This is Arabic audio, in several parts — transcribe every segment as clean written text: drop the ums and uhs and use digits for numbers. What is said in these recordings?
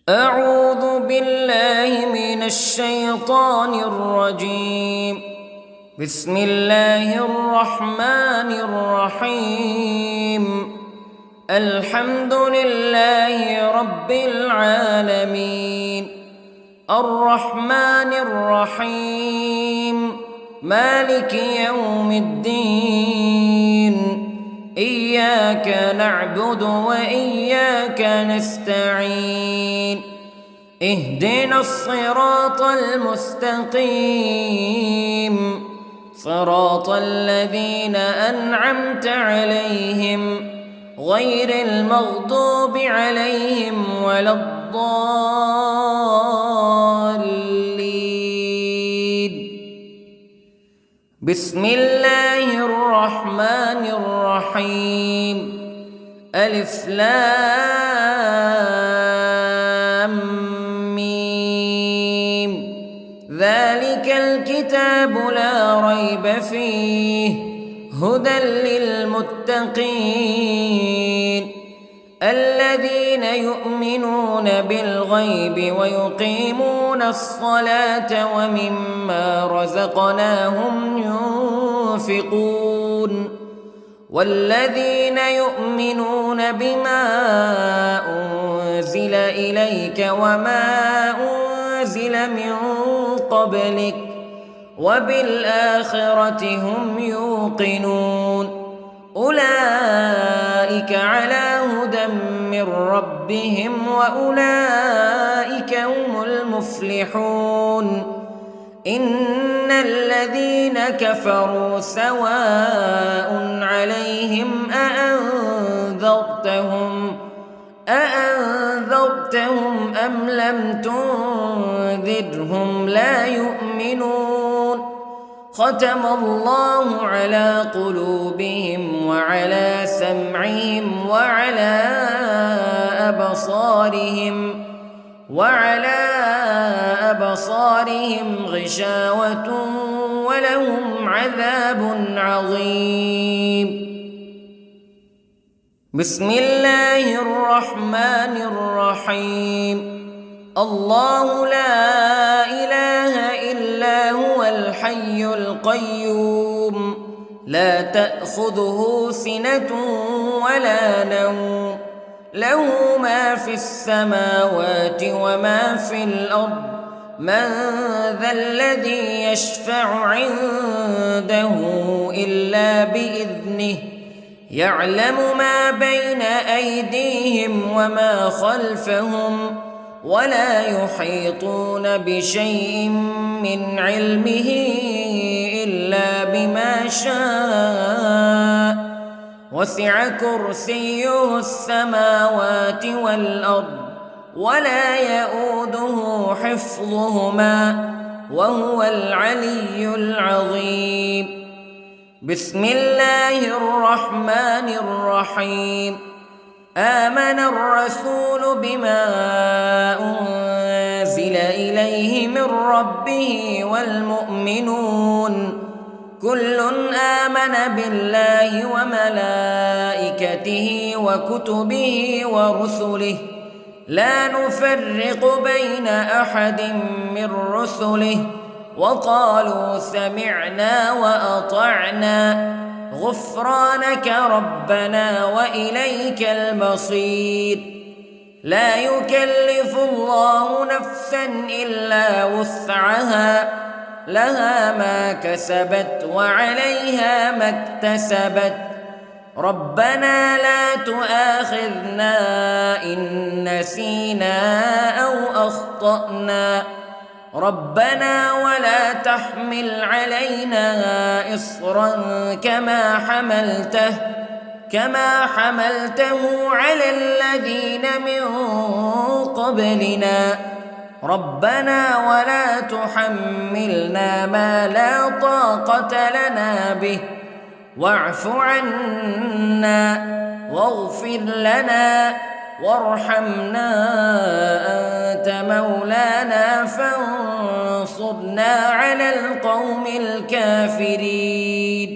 أعوذ بالله من الشيطان الرجيم. بسم الله الرحمن الرحيم. الحمد لله رب العالمين، الرحمن الرحيم، مالك يوم الدين. إياك نعبد وإياك نستعين. اهدنا الصراط المستقيم، صراط الذين أنعمت عليهم غير المغضوب عليهم ولا الضالين. بسم الله الرحمن الرحيم. ألف لام ميم. ذلك الكتاب لا ريب فيه هدى للمتقين الذين يؤمنون بالغيب ويقيمون الصلاة ومما رزقناهم ينفقون والذين يؤمنون بما أنزل إليك وما أنزل من قبلك وبالآخرة هم يوقنون. أولئك على هدى من ربهم وأولئك هم المفلحون. إن الذين كفروا سواء عليهم أأنذرتهم أم لم تنذرهم لا يؤمنون. ختم الله على قلوبهم وعلى سمعهم وعلى أبصارهم غشاوة ولهم عذاب عظيم. بسم الله الرحمن الرحيم. الله لا إله إلا هو الحي القيوم لا تأخذه سنة ولا نوم له ما في السماوات وما في الأرض. من ذا الذي يشفع عنده إلا بإذنه يعلم ما بين أيديهم وما خلفهم ولا يحيطون بشيء من علمه إلا بما شاء. وسع كرسيه السماوات والأرض ولا يؤوده حفظهما وهو العلي العظيم. بسم الله الرحمن الرحيم. آمن الرسول بما أنزل إليه من ربه والمؤمنون كل آمن بالله وملائكته وكتبه ورسله لا نفرق بين أحد من رسله وقالوا سمعنا وأطعنا غفرانك ربنا وإليك المصير. لا يكلف الله نفسا إلا وسعها لها ما كسبت وعليها ما اكتسبت. ربنا لا تؤاخذنا إن نسينا أو أخطأنا ربنا ولا تحمل علينا إصرا كما حملته على الذين من قبلنا ربنا ولا تحملنا ما لا طاقة لنا به واعف عنا واغفر لنا وارحمنا أنت مولانا فانصرنا على القوم الكافرين.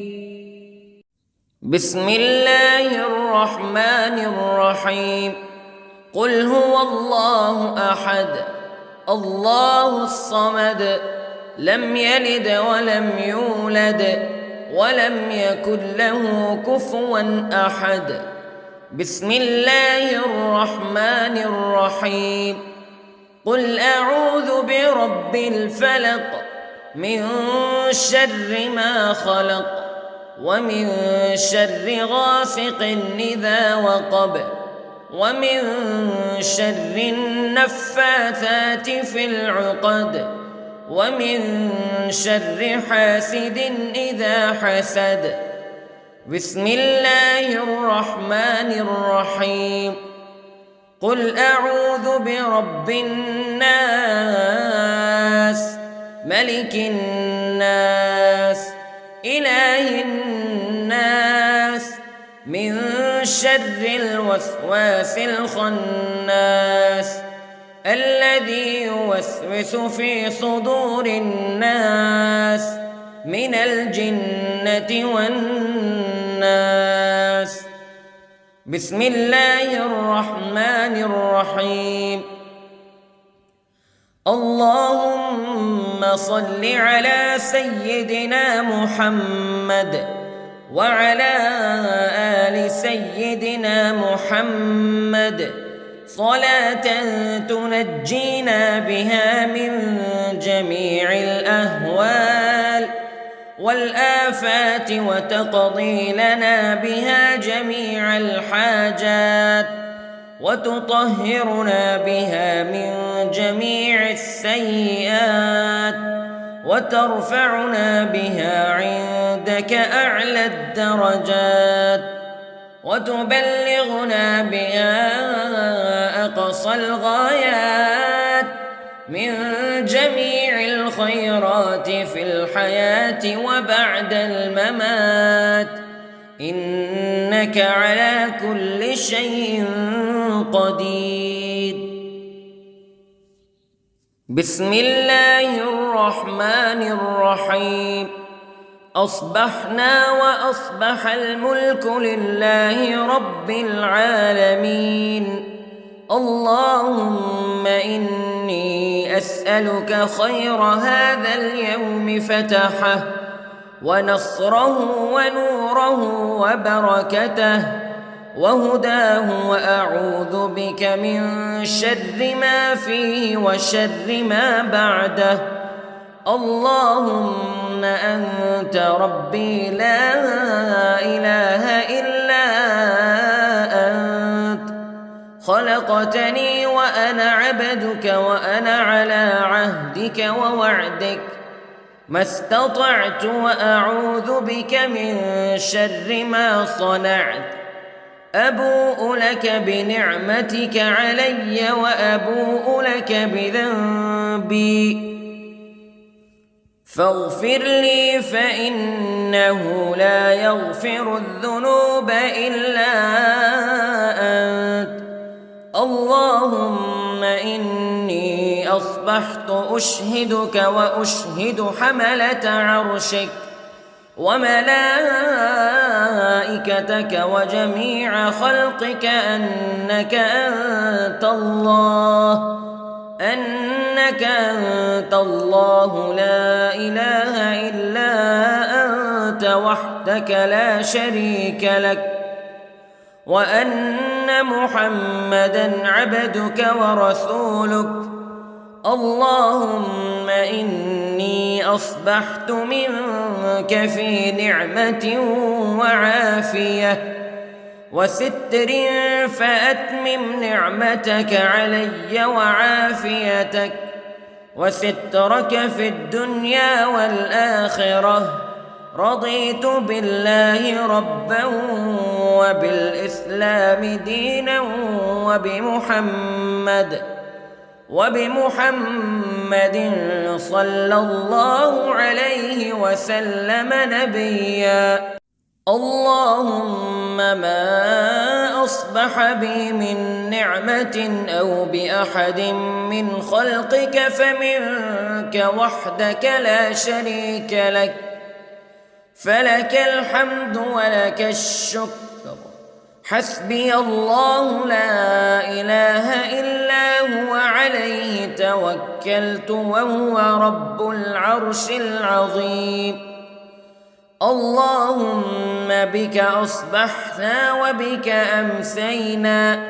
بسم الله الرحمن الرحيم. قل هو الله أحد الله الصمد لم يلد ولم يولد ولم يكن له كفوا أحد. بسم الله الرحمن الرحيم. قل أعوذ برب الفلق من شر ما خلق ومن شر غاسق إذا وقب ومن شر النفاثات في العقد ومن شر حاسد إذا حسد. بسم الله الرحمن الرحيم. قل أعوذ برب الناس ملك الناس إله الناس من شر الوسواس الخناس الذي يوسوس في صدور الناس من الجنة والناس. بسم الله الرحمن الرحيم. اللهم صل على سيدنا محمد وعلى آل سيدنا محمد صلاة تنجينا بها من جميع الأهوال والآفات وتقضي لنا بها جميع الحاجات وتطهرنا بها من جميع السيئات وترفعنا بها عندك أعلى الدرجات وتبلغنا بها أقصى الغايات من جميع الخيرات في الحياة وبعد الممات إنك على كل شيء قدير. بسم الله الرحمن الرحيم. أصبحنا وأصبح الملك لله رب العالمين. اللهم إني أسألك خير هذا اليوم فتحه ونصره ونوره وبركته وهداه وأعوذ بك من شر ما فيه وشر ما بعده. اللهم أنت ربي لا إله إلا أنت خلقتني وأنا عبدك وأنا على عهدك ووعدك ما استطعت وأعوذ بك من شر ما صنعت. أبوء لك بنعمتك علي وأبوء لك بذنبي فاغفر لي فإنه لا يغفر الذنوب إلا أنت. اللهم إني أصبحت أشهدك وأشهد حملة عرشك وملائكتك وجميع خلقك أنك أنت الله لا إله إلا أنت وحدك لا شريك لك وأن محمدًا عبدك ورسولك. اللهم إني أصبحت منك في نعمة وعافية وستر فأتمم نعمتك علي وعافيتك وسترك في الدنيا والآخرة. رضيت بالله ربا وبالإسلام دينا وبمحمد صلى الله عليه وسلم نبيا. اللهم ما أصبح بي من نعمة أو بأحد من خلقك فمنك وحدك لا شريك لك فلك الحمد ولك الشكر حسبي الله لا إله إلا هو عليه توكلت وهو رب العرش العظيم. اللهم بك أصبحنا وبك أمسينا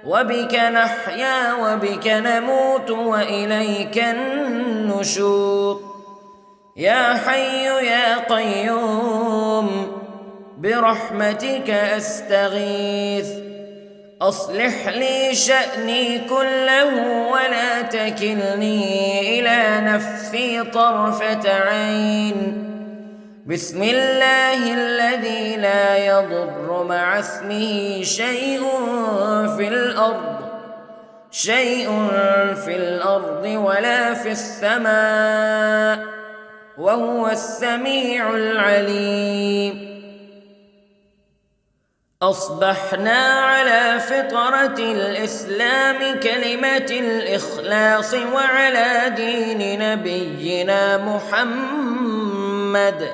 وبك نحيا وبك نموت وإليك النشور. يا حي يا قيوم برحمتك أستغيث، أصلح لي شأني كله ولا تكلني إلى نفسي طرفة عين. بسم الله الذي لا يضر مع اسمه شيء في الأرض ولا في السماء وهو السميع العليم. أصبحنا على فطرة الإسلام كلمة الإخلاص وعلى دين نبينا محمد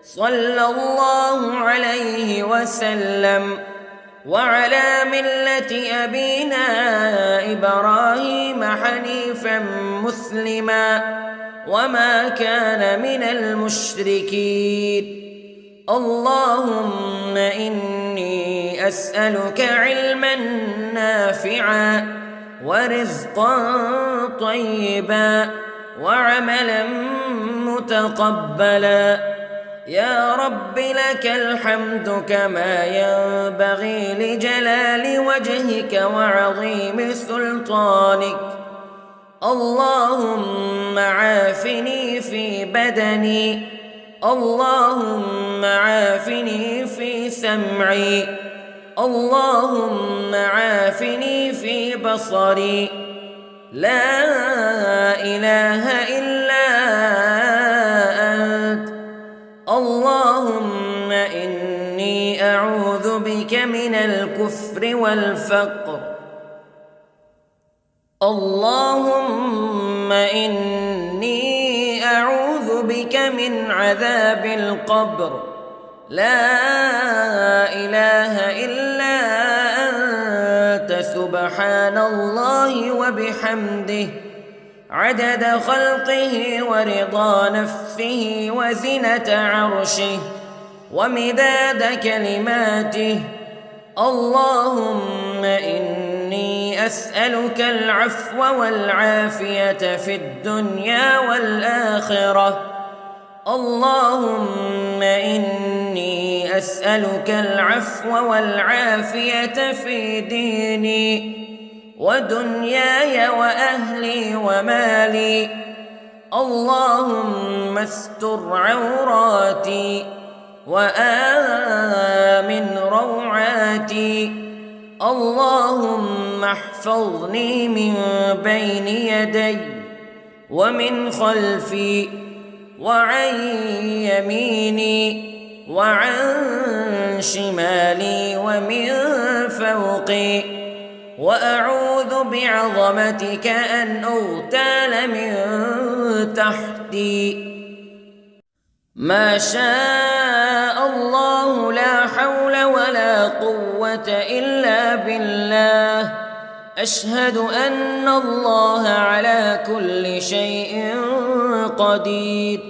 صلى الله عليه وسلم وعلى ملة أبينا إبراهيم حنيفا مسلما وما كان من المشركين. اللهم إني أسألك علما نافعا ورزقا طيبا وعملا متقبلا. يا رب لك الحمد كما ينبغي لجلال وجهك وعظيم سلطانك. اللهم عافني في بدني، اللهم عافني في سمعي، اللهم عافني في بصري. لا إله إلا أنت. اللهم إني أعوذ بك من الكفر والفقر. اللهم إني أعوذ بك من عذاب القبر. لا إله إلا أنت سبحان الله وبحمده عدد خلقه ورضا نفسه وزنة عرشه ومداد كلماته. اللهم إني أسألك العفو والعافية في الدنيا والآخرة. اللهم إني أسألك العفو والعافية في ديني ودنياي وأهلي ومالي. اللهم استر عوراتي وآمن روعاتي. اللهم احفظني من بين يدي ومن خلفي وعن يميني وعن شمالي ومن فوقي، وأعوذ بعظمتك أن أغتال من تحتي. ما شاء الله لا حول ولا قوة إلا بالله. أشهد أن الله على كل شيء قدير.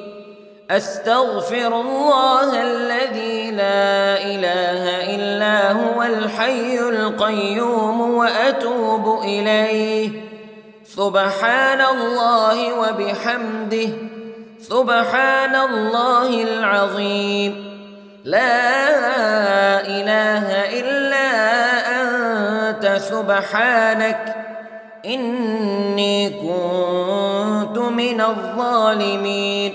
أستغفر الله الذي لا إله إلا هو الحي القيوم وأتوب إليه. سبحان الله وبحمده سبحان الله العظيم. لا إله إلا أنت سبحانك إني كنت من الظالمين.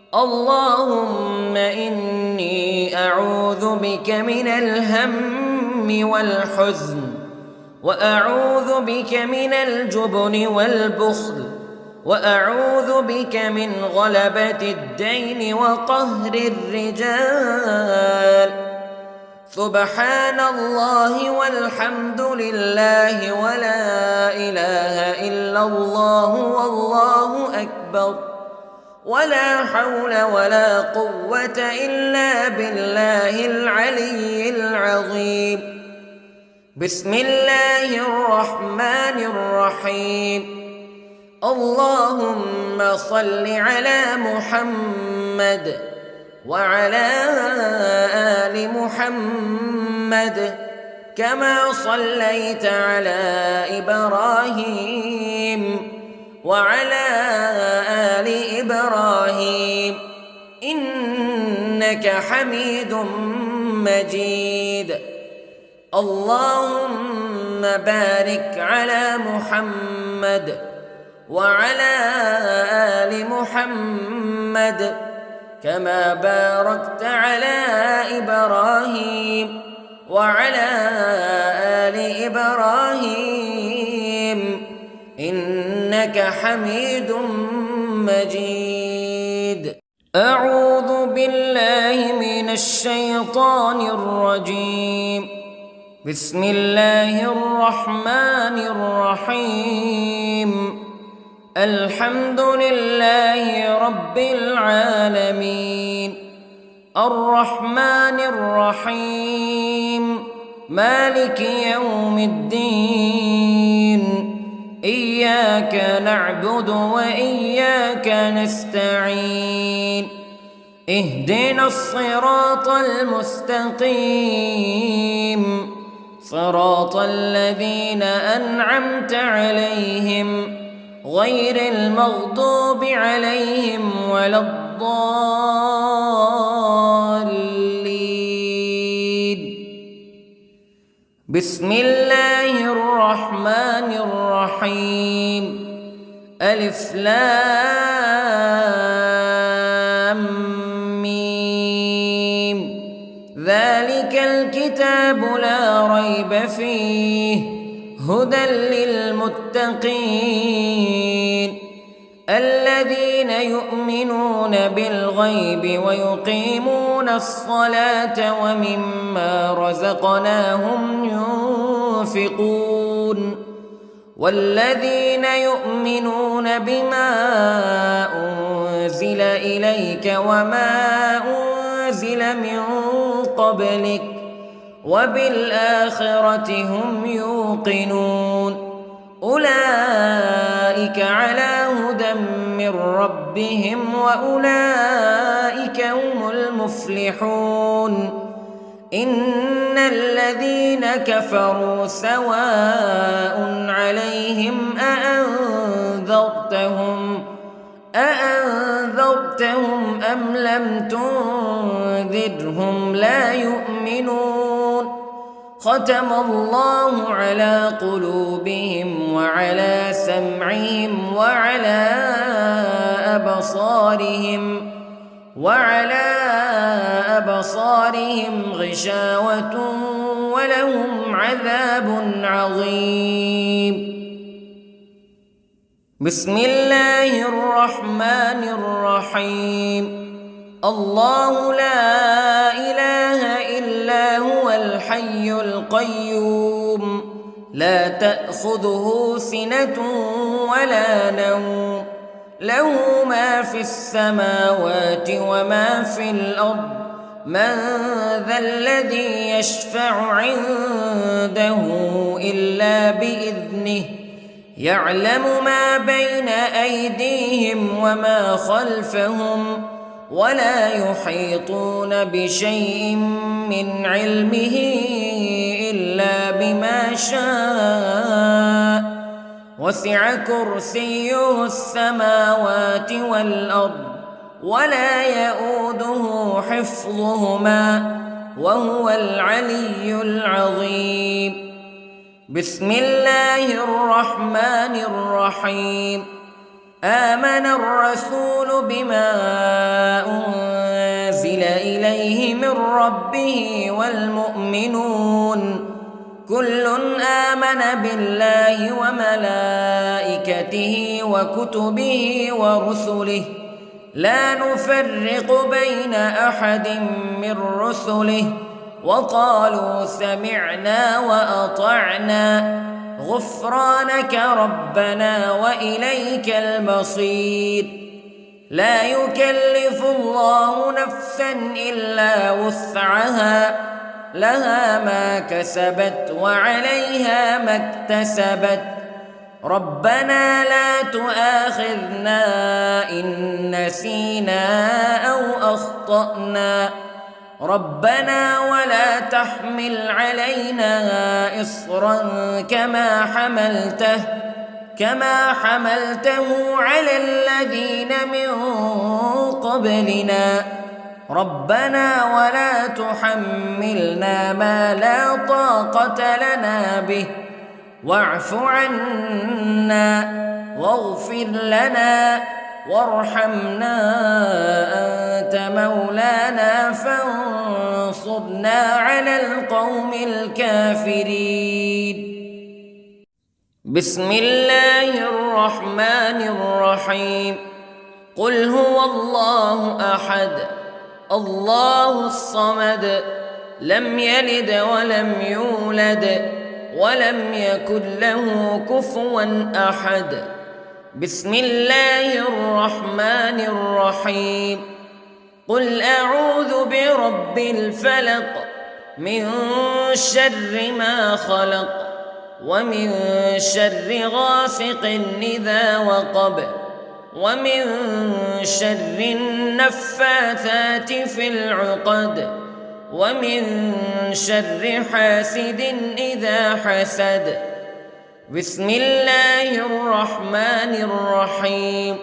اللهم إني أعوذ بك من الهم والحزن، وأعوذ بك من الجبن والبخل، وأعوذ بك من غلبة الدين وقهر الرجال. سبحان الله والحمد لله ولا إله إلا الله والله أكبر. ولا حول ولا قوة إلا بالله العلي العظيم. بسم الله الرحمن الرحيم. اللهم صل على محمد وعلى آل محمد كما صليت على إبراهيم وعلى آل إبراهيم إنك حميد مجيد. اللهم بارك على محمد وعلى آل محمد كما باركت على إبراهيم وعلى آل إبراهيم إنك حميد مجيد. أعوذ بالله من الشيطان الرجيم. بسم الله الرحمن الرحيم. الحمد لله رب العالمين الرحمن الرحيم مالك يوم الدين إياك نعبد وإياك نستعين اهدنا الصراط المستقيم صراط الذين أنعمت عليهم غير المغضوب عليهم ولا الضالين. بسم الله الرحمن الرحيم. ألف لام ميم. ذلك الكتاب لا ريب فيه هدى للمتقين الذين يؤمنون بالغيب ويقيمون الصلاة ومما رزقناهم ينفقون والذين يؤمنون بما أنزل إليك وما أنزل من قبلك وبالآخرة هم يوقنون أولئك على هدى من ربهم وأولئك هم المفلحون. إن الذين كفروا سواء عليهم أأنذرتهم أم لم تنذرهم لا يؤمنون. ختم الله على قلوبهم وعلى سمعهم وعلى أبصارهم غشاوة ولهم عذاب عظيم. بسم الله الرحمن الرحيم. الله لا إله إلا هو الحي القيوم لا تأخذه سنة ولا نوم له ما في السماوات وما في الأرض من ذا الذي يشفع عنده إلا بإذنه يعلم ما بين أيديهم وما خلفهم ولا يحيطون بشيء من علمه إلا بما شاء وسع كرسيه السماوات والأرض ولا يؤوده حفظهما وهو العلي العظيم. بسم الله الرحمن الرحيم. آمن الرسول بما أنزل إليه من ربه والمؤمنون كل آمن بالله وملائكته وكتبه ورسله لا نفرق بين أحد من رسله وقالوا سمعنا وأطعنا غفرانك ربنا وإليك المصير. لا يكلف الله نفسا إلا وسعها لها ما كسبت وعليها ما اكتسبت ربنا لا تؤاخذنا إن نسينا أو أخطأنا ربنا ولا تحمل علينا إصرا كما حملته على الذين من قبلنا ربنا ولا تحملنا ما لا طاقة لنا به واعف عنا واغفر لنا وارحمنا أنت مولانا فانصرنا على القوم الكافرين. بسم الله الرحمن الرحيم. قل هو الله أحد الله الصمد لم يلد ولم يولد ولم يكن له كفوا أحد. بسم الله الرحمن الرحيم. قل أعوذ برب الفلق من شر ما خلق ومن شر غاسق إذا وقب ومن شر النفاثات في العقد ومن شر حاسد إذا حسد. بسم الله الرحمن الرحيم.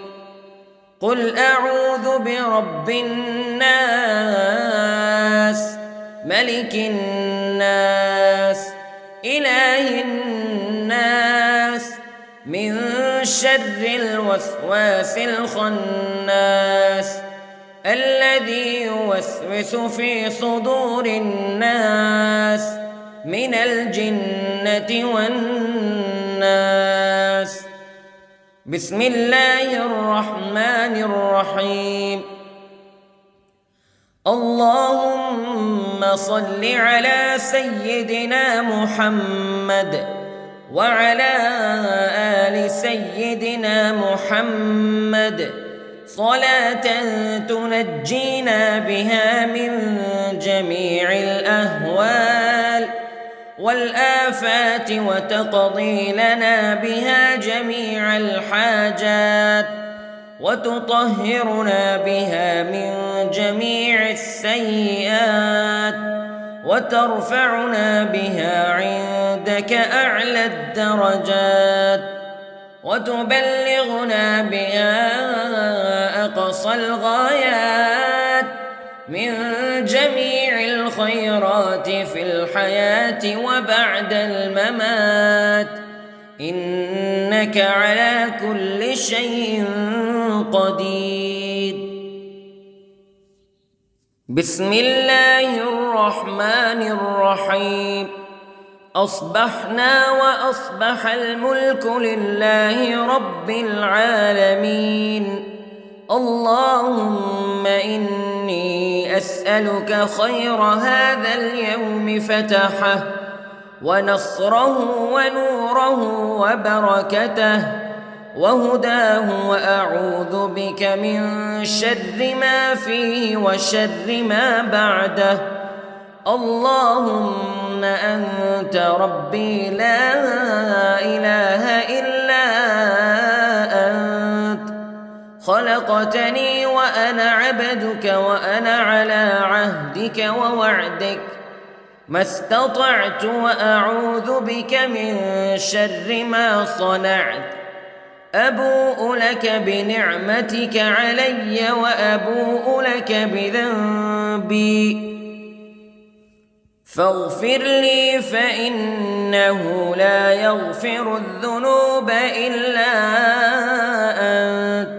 قل أعوذ برب الناس ملك الناس إله الناس من شر الوسواس الخناس الذي يوسوس في صدور الناس من الجنة والناس. بسم الله الرحمن الرحيم. اللهم صل على سيدنا محمد وعلى آل سيدنا محمد صلاة تنجينا بها من جميع الأهوال والآفات وتقضي لنا بها جميع الحاجات وتطهرنا بها من جميع السيئات وترفعنا بها عندك أعلى الدرجات وتبلغنا بها أقصى الغايات من جميع الخيرات في الحياة وبعد الممات إنك على كل شيء قدير. بسم الله الرحمن الرحيم. أصبحنا وأصبح الملك لله رب العالمين. اللهم إني أسألك خير هذا اليوم فتحه ونصره ونوره وبركته وهداه وأعوذ بك من شر ما فيه وشر ما بعده. اللهم أنت ربي لا إله إلا أنت خلقتني وأنا عبدك وأنا على عهدك ووعدك ما استطعت وأعوذ بك من شر ما صنعت. أبوء لك بنعمتك علي وأبوء لك بذنبي فاغفر لي فإنه لا يغفر الذنوب إلا أنت.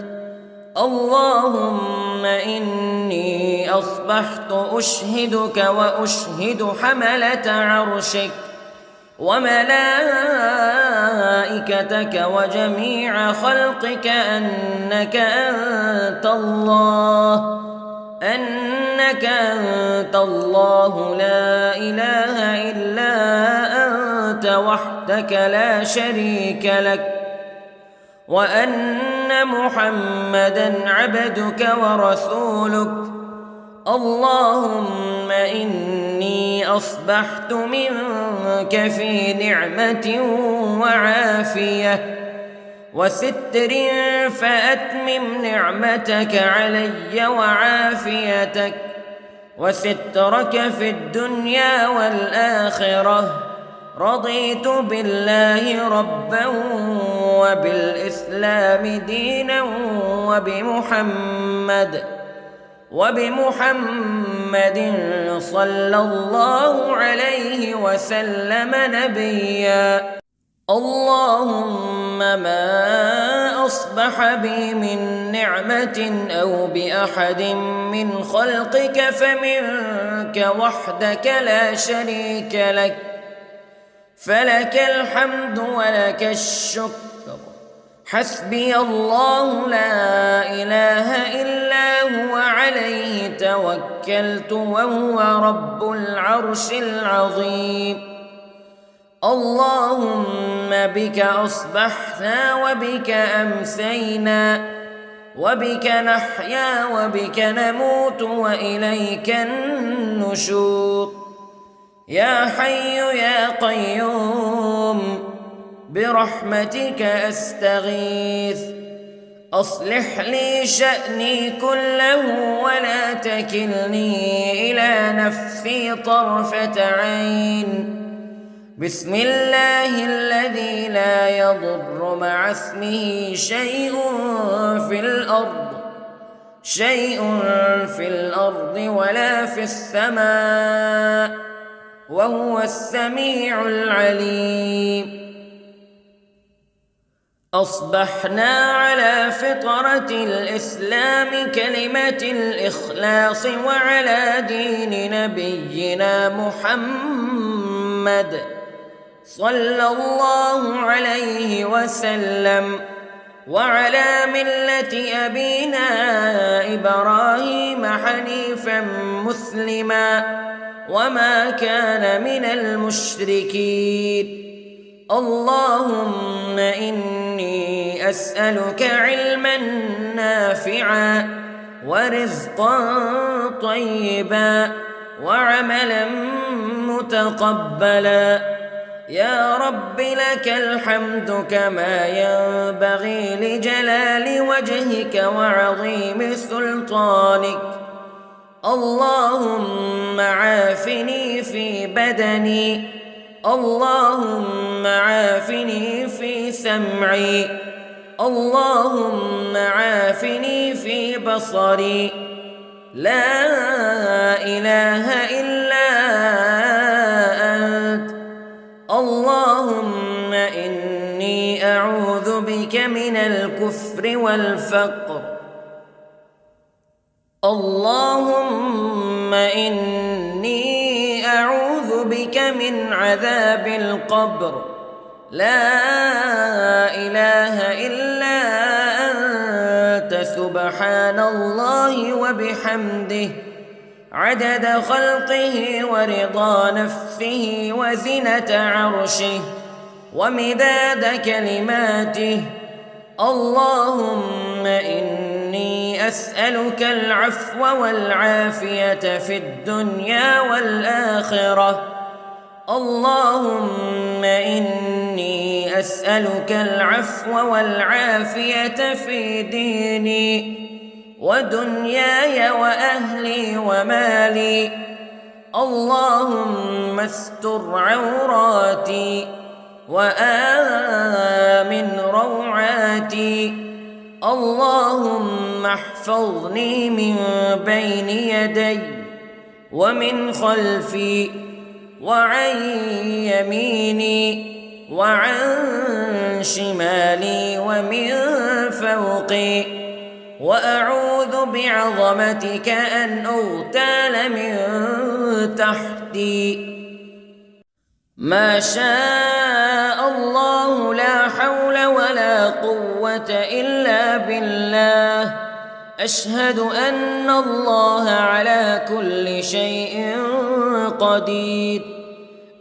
اللهم إني أصبحت أشهدك وأشهد حملة عرشك وملائكتك وجميع خلقك أنك أنت الله لا إله إلا أنت وحدك لا شريك لك وأن أن محمدًا عبدك ورسولك. اللهم إني أصبحت منك في نعمة وعافية وستر، فأتمم نعمتك علي وعافيتك وسترك في الدنيا والآخرة. رضيت بالله ربًا وبالإسلام دينًا وبمحمد صلى الله عليه وسلم نبيًا. اللهم ما أصبح بي من نعمة أو بأحد من خلقك فمنك وحدك لا شريك لك، فلك الحمد ولك الشكر. حسبي الله لا إله إلا هو، عليه توكلت وهو رب العرش العظيم. اللهم بك أصبحنا وبك أمسينا وبك نحيا وبك نموت وإليك النشور. يا حي يا قيوم برحمتك أستغيث، أصلح لي شأني كله ولا تكلني إلى نفسي طرفة عين. بسم الله الذي لا يضر مع اسمه شيء في الأرض ولا في السماء، وهو السميع العليم. أصبحنا على فطرة الإسلام كلمة الإخلاص وعلى دين نبينا محمد صلى الله عليه وسلم، وعلى ملة أبينا إبراهيم حنيفا مسلما وما كان من المشركين. اللهم إني أسألك علما نافعا ورزقا طيبا وعملا متقبلا. يا رب لك الحمد كما ينبغي لجلال وجهك وعظيم سلطانك. اللهم عافني في بدني، اللهم عافني في سمعي، اللهم عافني في بصري. لا إله إلا أنت. اللهم إني أعوذ بك من الكفر والفقر. اللهم إني أعوذ بك من عذاب القبر. لا إله إلا أنت، سبحان الله وبحمده، عدد خلقه ورضا نفسه وزنة عرشه ومداد كلماته. اللهم إني أسألك العفو والعافية في الدنيا والآخرة. اللهم إني أسألك العفو والعافية في ديني ودنياي وأهلي ومالي. اللهم استر عوراتي وآمن روعاتي. اللهم احفظني من بين يدي ومن خلفي وعن يميني وعن شمالي ومن فوقي، وأعوذ بعظمتك أن أغتال من تحتي. ما شاء الله لا حول ولا قوة إلا بالله. أشهد أن الله على كل شيء قدير.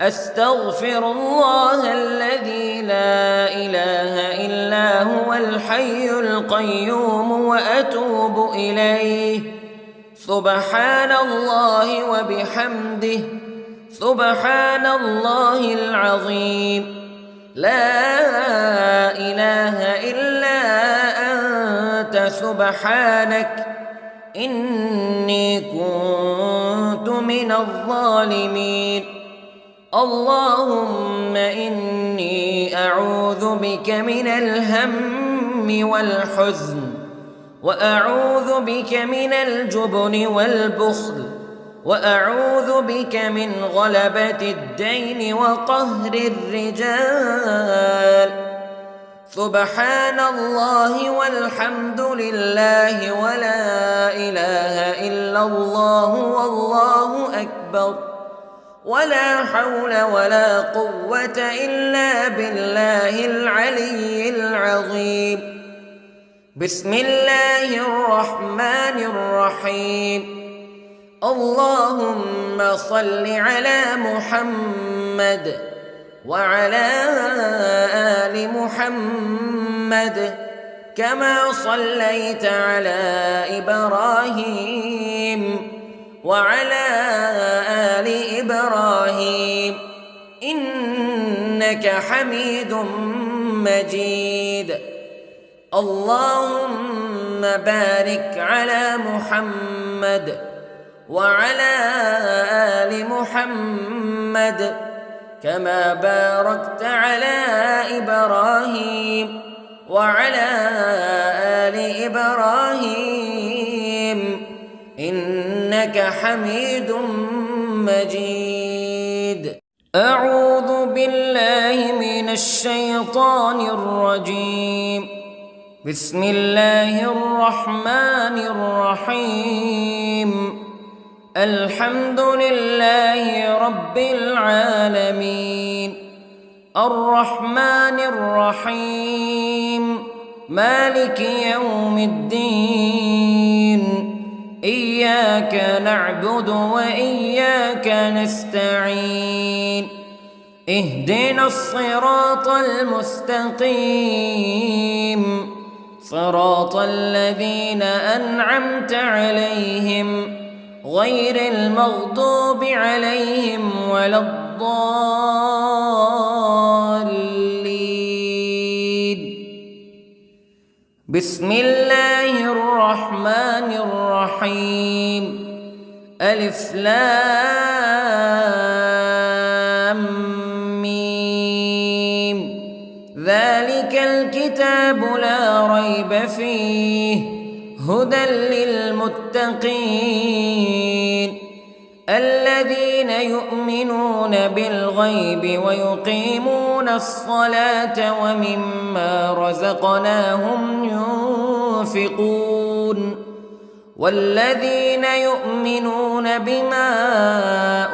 أستغفر الله الذي لا إله إلا هو الحي القيوم وأتوب إليه. سبحان الله وبحمده، سبحان الله العظيم. لا إله إلا أنت سبحانك إني كنت من الظالمين. اللهم إني أعوذ بك من الهم والحزن، وأعوذ بك من الجبن والبخل، وأعوذ بك من غلبة الدين وقهر الرجال. سبحان الله والحمد لله ولا إله إلا الله والله أكبر، ولا حول ولا قوة إلا بالله العلي العظيم. بسم الله الرحمن الرحيم. اللهم صل على محمد وعلى آل محمد كما صليت على إبراهيم وعلى آل إبراهيم إنك حميد مجيد. اللهم بارك على محمد وعلى آل محمد كما باركت على إبراهيم وعلى آل إبراهيم إنك حميد مجيد. أعوذ بالله من الشيطان الرجيم. بسم الله الرحمن الرحيم. الحمد لله رب العالمين، الرحمن الرحيم، مالك يوم الدين. إياك نعبد وإياك نستعين. اهدنا الصراط المستقيم، صراط الذين أنعمت عليهم غير المغضوب عليهم ولا الضالين. بسم الله الرحمن الرحيم. ألف لام ميم. ذلك الكتاب لا ريب فيه هدى للمتقين الذين يؤمنون بالغيب ويقيمون الصلاة ومما رزقناهم ينفقون والذين يؤمنون بما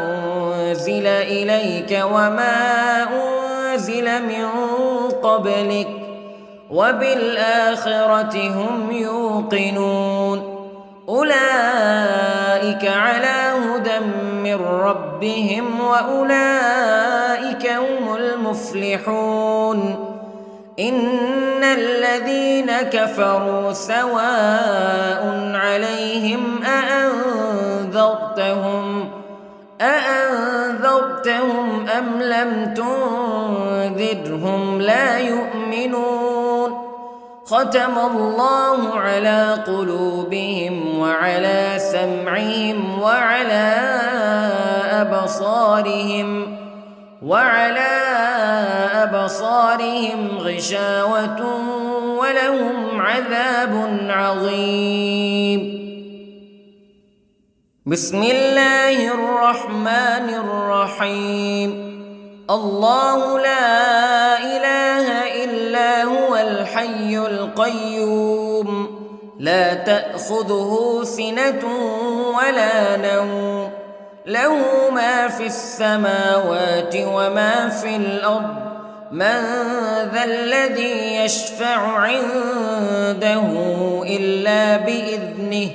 أنزل إليك وما أنزل من قبلك وبالآخرة هم يوقنون أولئك على هدى من ربهم وأولئك هم المفلحون. إن الذين كفروا سواء عليهم أأنذرتهم أم لم تنذرهم لا يؤمنون. ختم الله على قلوبهم وعلى سمعهم وعلى أبصارهم غشاوة ولهم عذاب عظيم. بسم الله الرحمن الرحيم. الله لا إله إلا هو الحي القيوم لا تأخذه سنة ولا نوم له ما في السماوات وما في الأرض من ذا الذي يشفع عنده إلا بإذنه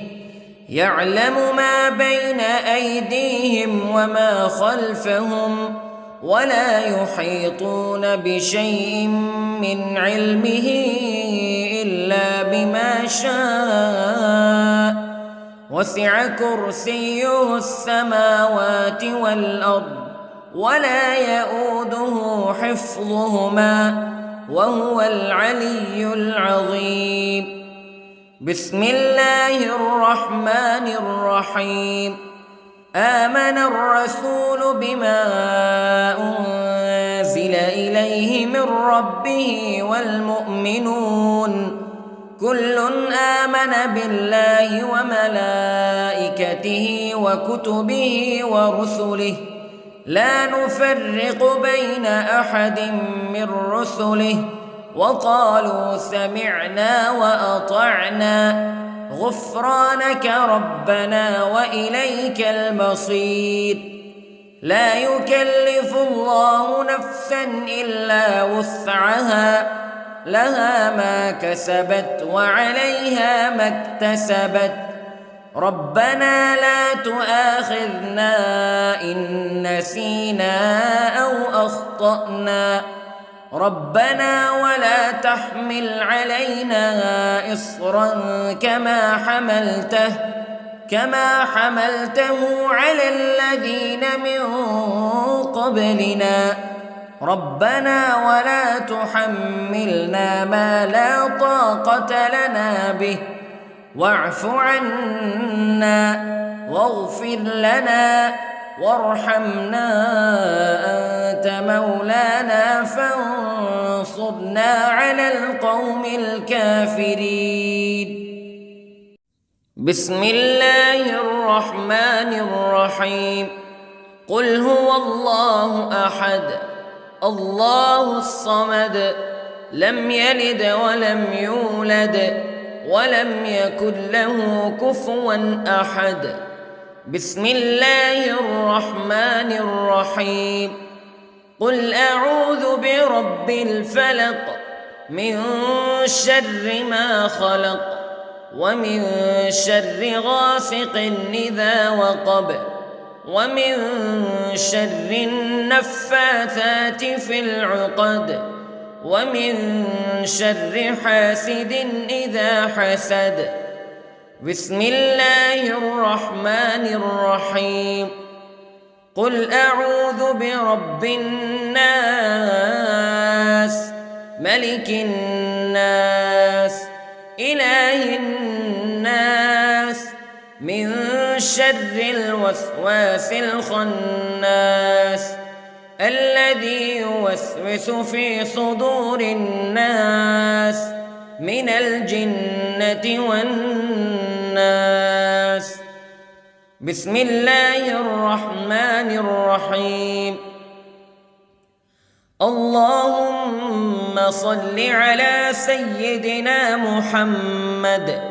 يعلم ما بين أيديهم وما خلفهم ولا يحيطون بشيء من علمه إلا بما شاء وسع كرسيه السماوات والأرض ولا يؤوده حفظهما وهو العلي العظيم. بسم الله الرحمن الرحيم. آمن الرسول بما أنزل إليه من ربه والمؤمنون كل آمن بالله وملائكته وكتبه ورسله لا نفرق بين أحد من رسله وقالوا سمعنا وأطعنا غفرانك ربنا وإليك المصير. لا يكلف الله نفسا إلا وسعها لها ما كسبت وعليها ما اكتسبت ربنا لا تؤاخذنا إن نسينا أو أخطأنا ربنا ولا تحمل علينا إصرا كما حملته على الذين من قبلنا ربنا ولا تحملنا ما لا طاقة لنا به واعف عنا واغفر لنا وارحمنا أنت مولانا فانصرنا على القوم الكافرين. بسم الله الرحمن الرحيم. قل هو الله أحد الله الصمد لم يلد ولم يولد ولم يكن له كفوا أحد. بسم الله الرحمن الرحيم. قل أعوذ برب الفلق من شر ما خلق ومن شر غاسق إذا وقب ومن شر النفاثات في العقد ومن شر حاسد إذا حسد. بسم الله الرحمن الرحيم. قل أعوذ برب الناس ملك الناس إله الناس من شر الوسواس الخناس الذي يوسوس في صدور الناس من الجنة والناس. بسم الله الرحمن الرحيم. اللهم صل على سيدنا محمد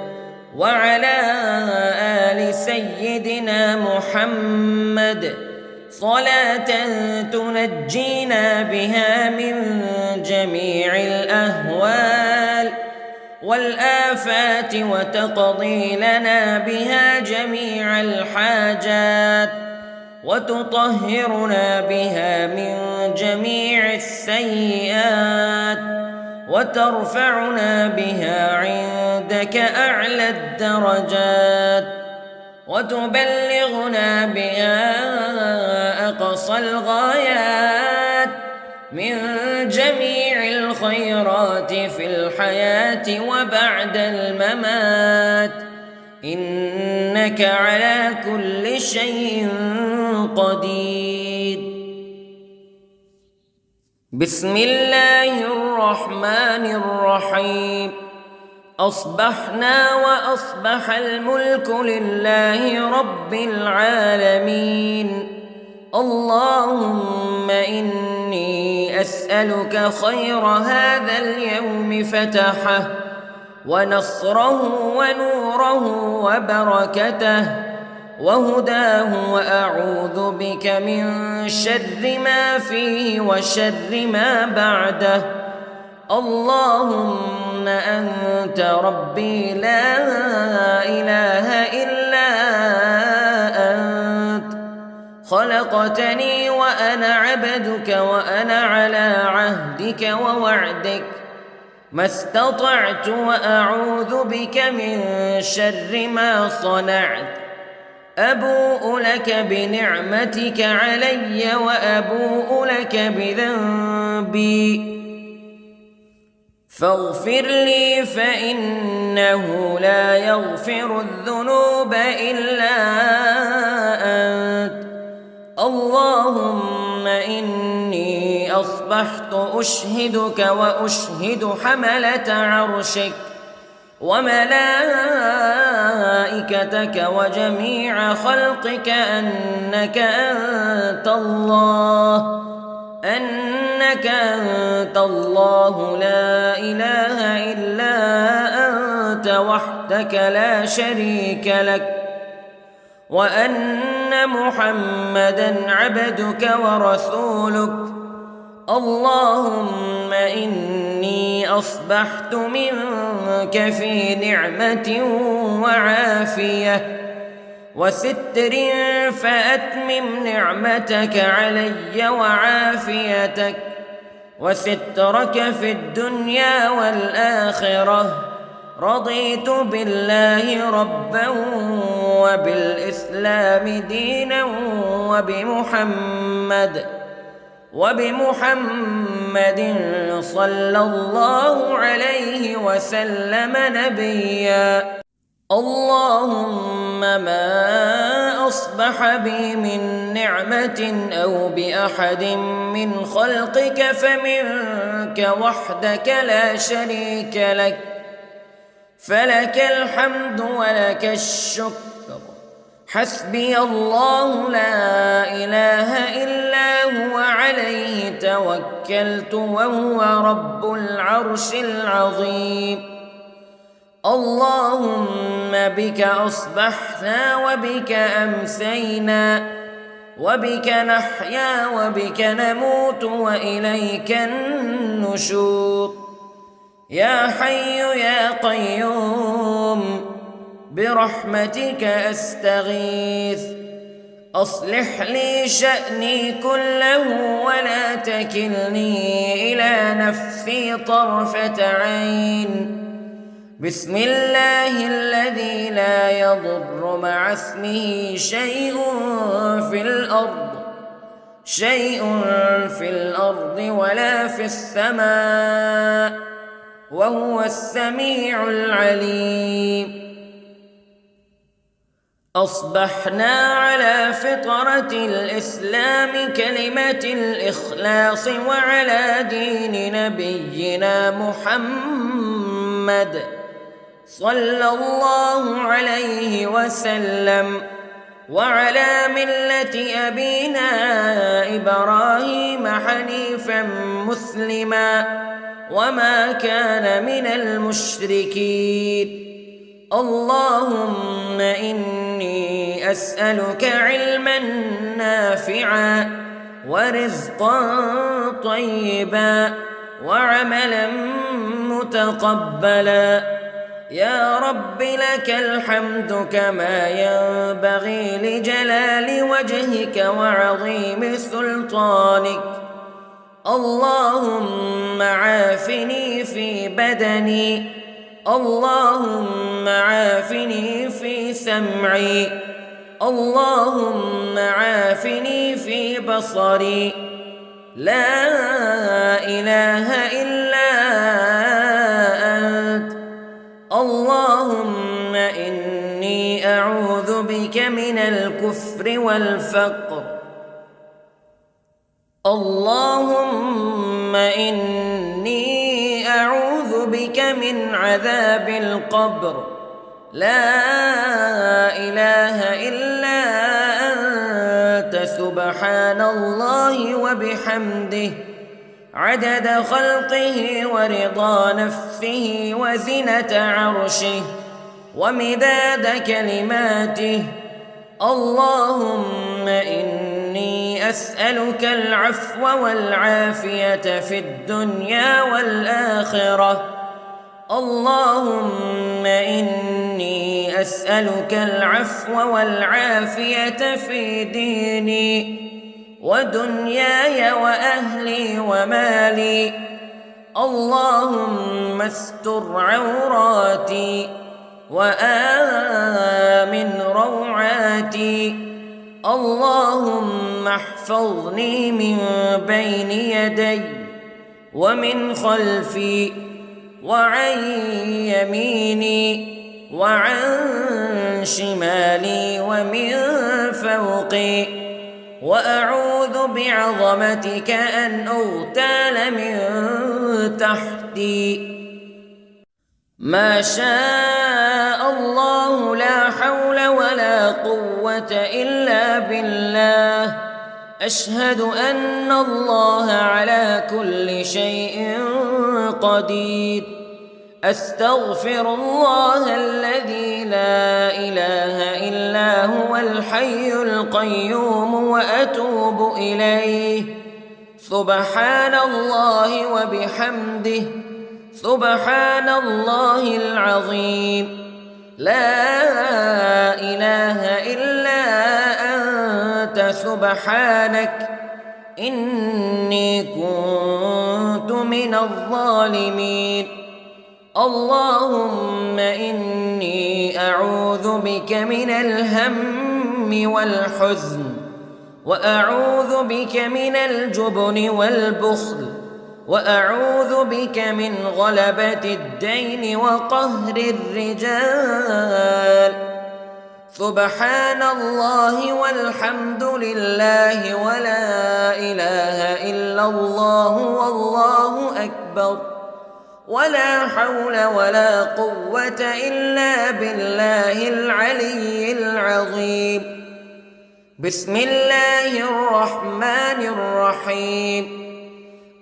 وعلى آل سيدنا محمد صلاة تنجينا بها من جميع الأهوال والآفات وتقضي لنا بها جميع الحاجات وتطهرنا بها من جميع السيئات وترفعنا بها عندك أعلى الدرجات وتبلغنا بها أقصى الغايات من جميع الخيرات في الحياة وبعد الممات إنك على كل شيء قدير. بسم الله الرحمن الرحيم. أصبحنا وأصبح الملك لله رب العالمين. اللهم إني أسألك خير هذا اليوم فتحه ونصره ونوره وبركته وهداه وأعوذ بك من شر ما فيه وشر ما بعده. اللهم أنت ربي لا إله إلا أنت خلقتني وأنا عبدك وأنا على عهدك ووعدك ما استطعت وأعوذ بك من شر ما صنعت أبوء لك بنعمتك علي وأبوء لك بذنبي فاغفر لي فإنه لا يغفر الذنوب إلا أنت اللهم إني أصبحت أشهدك وأشهد حملة عرشك وملائكتك وجميع خلقك أنك أنت الله لا إله إلا أنت وحدك لا شريك لك وأن محمدًا عبدك ورسولك اللهم إني أصبحت منك في نعمة وعافية وستر فأتمم نعمتك علي وعافيتك وسترك في الدنيا والآخرة رضيت بالله ربا وبالإسلام دينا وبمحمد صلى الله عليه وسلم نبيا اللهم ما أصبح بي من نعمة أو بأحد من خلقك فمنك وحدك لا شريك لك فلك الحمد ولك الشكر حسبي الله لا إله إلا هو عليه توكلت وهو رب العرش العظيم اللهم بك أصبحنا وبك أمسينا وبك نحيا وبك نموت وإليك النشور يا حي يا قيوم برحمتك أستغيث أصلح لي شأني كله ولا تكلني إلى نفسي طرفة عين بسم الله الذي لا يضر مع اسمه شيء في الأرض ولا في السماء وهو السميع العليم أصبحنا على فطرة الإسلام كلمة الإخلاص وعلى دين نبينا محمد صلى الله عليه وسلم وعلى ملة أبينا إبراهيم حنيفا مسلما وما كان من المشركين اللهم إني أسألك علما نافعا ورزقا طيبا وعملا متقبلا يا رب لك الحمد كما ينبغي لجلال وجهك وعظيم سلطانك اللهم عافني في بدني اللهم عافني في سمعي اللهم عافني في بصري لا إله إلا أنت اللهم إني أعوذ بك من الكفر والفقر اللهم إني أعوذ بك من عذاب القبر لا إله إلا أنت سبحان الله وبحمده عدد خلقه ورضا نفسه وزنة عرشه ومداد كلماته اللهم إني أسألك العفو والعافية في الدنيا والآخرة اللهم إني أسألك العفو والعافية في ديني ودنياي وأهلي ومالي. اللهم استر عوراتي وآمن روعاتي. اللهم احفظني من بين يدي ومن خلفي وعن يميني وعن شمالي ومن فوقي، وأعوذ بعظمتك أن أغتال من تحتي. ما شاء الله لا حول ولا قوة إلا بالله. أشهد أن الله على كل شيء قدير. أستغفر الله الذي لا إله إلا هو الحي القيوم وأتوب إليه. سبحان الله وبحمده، سبحان الله العظيم. لا إله إلا أنت سبحانك إني كنت من الظالمين. اللهم إني أعوذ بك من الهم والحزن، وأعوذ بك من الجبن والبخل، وأعوذ بك من غلبة الدين وقهر الرجال. سبحان الله والحمد لله ولا إله إلا الله والله أكبر، ولا حول ولا قوة إلا بالله العلي العظيم. بسم الله الرحمن الرحيم.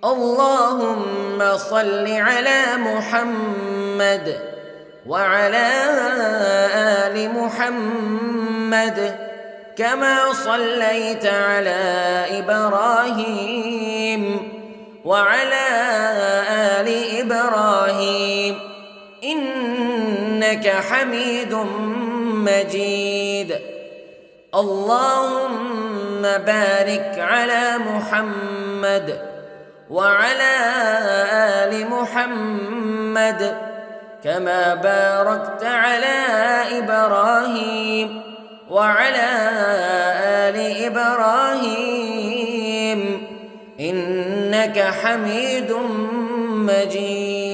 اللهم صل على محمد وعلى آل محمد كما صليت على إبراهيم وعلى آل إبراهيم إنك حميد مجيد. اللهم بارك على محمد وعلى آل محمد كما باركت على إبراهيم وعلى آل إبراهيم إنك حميد مجيد.